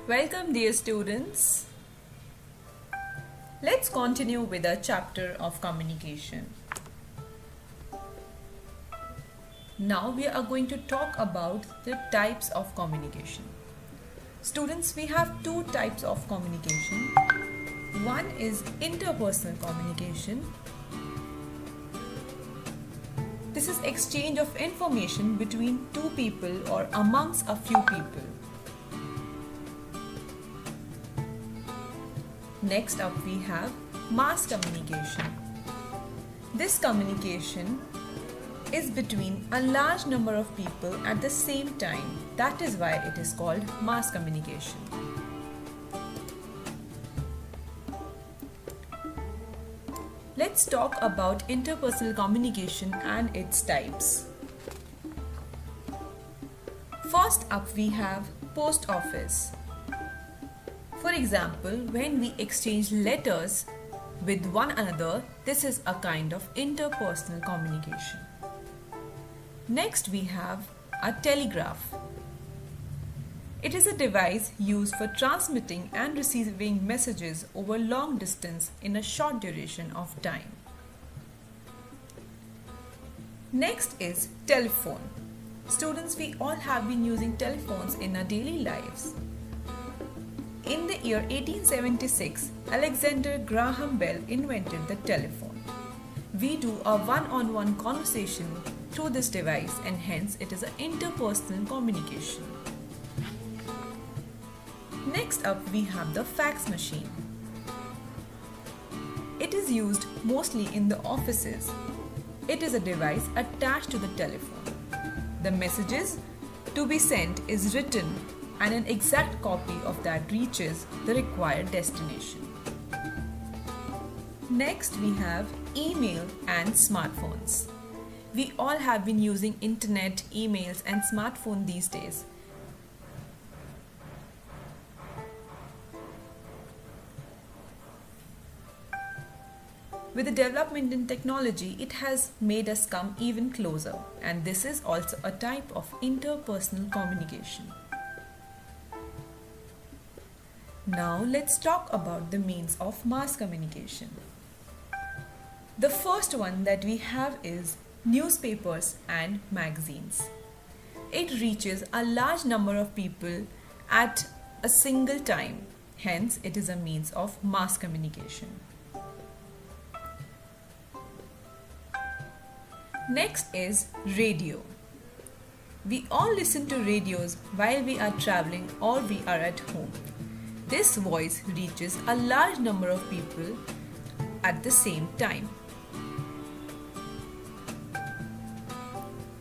Welcome dear students. Let's continue with our chapter of communication. Now we are going to talk about the types of communication. Students, we have two types of communication. One is interpersonal communication. This is exchange of information between two people or amongst a few people. Next up we have mass communication. This communication is between a large number of people at the same time. That is why it is called mass communication. Let's talk about interpersonal communication and its types. First up we have post office. For example, when we exchange letters with one another, this is a kind of interpersonal communication. Next we have a telegraph. It is a device used for transmitting and receiving messages over long distance in a short duration of time. Next is telephone. Students, we all have been using telephones in our daily lives. In the year 1876, Alexander Graham Bell invented the telephone. We do a one-on-one conversation through this device and hence it is an interpersonal communication. Next up we have the fax machine. It is used mostly in the offices. It is a device attached to the telephone. The messages to be sent is written and an exact copy of that reaches the required destination. Next we have email and smartphones. We all have been using internet, emails and smartphone these days. With the development in technology, it has made us come even closer, and this is also a type of interpersonal communication. Now let's talk about the means of mass communication. The first one that we have is newspapers and magazines. It reaches a large number of people at a single time, hence it is a means of mass communication. Next is radio. We all listen to radios while we are traveling or we are at home. This voice reaches a large number of people at the same time.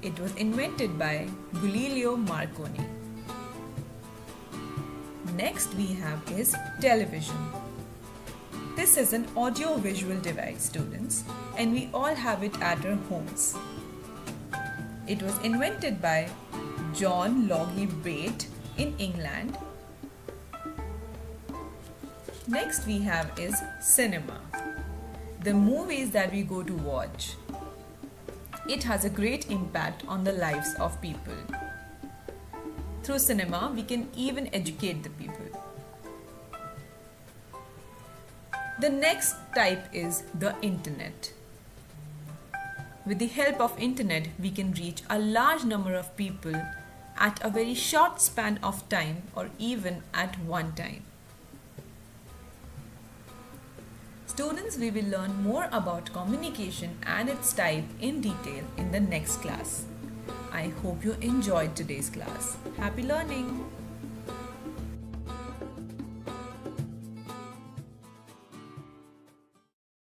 It was invented by Galileo Marconi. Next we have is television. This is an audio-visual device, students, and we all have it at our homes. It was invented by John Logie Bates in England. Next we have is cinema. The movies that we go to watch. It has a great impact on the lives of people. Through cinema, we can even educate the people. The next type is the internet. With the help of internet, we can reach a large number of people at a very short span of time or even at one time. Students, we will learn more about communication and its type in detail in the next class. I hope you enjoyed today's class. Happy learning!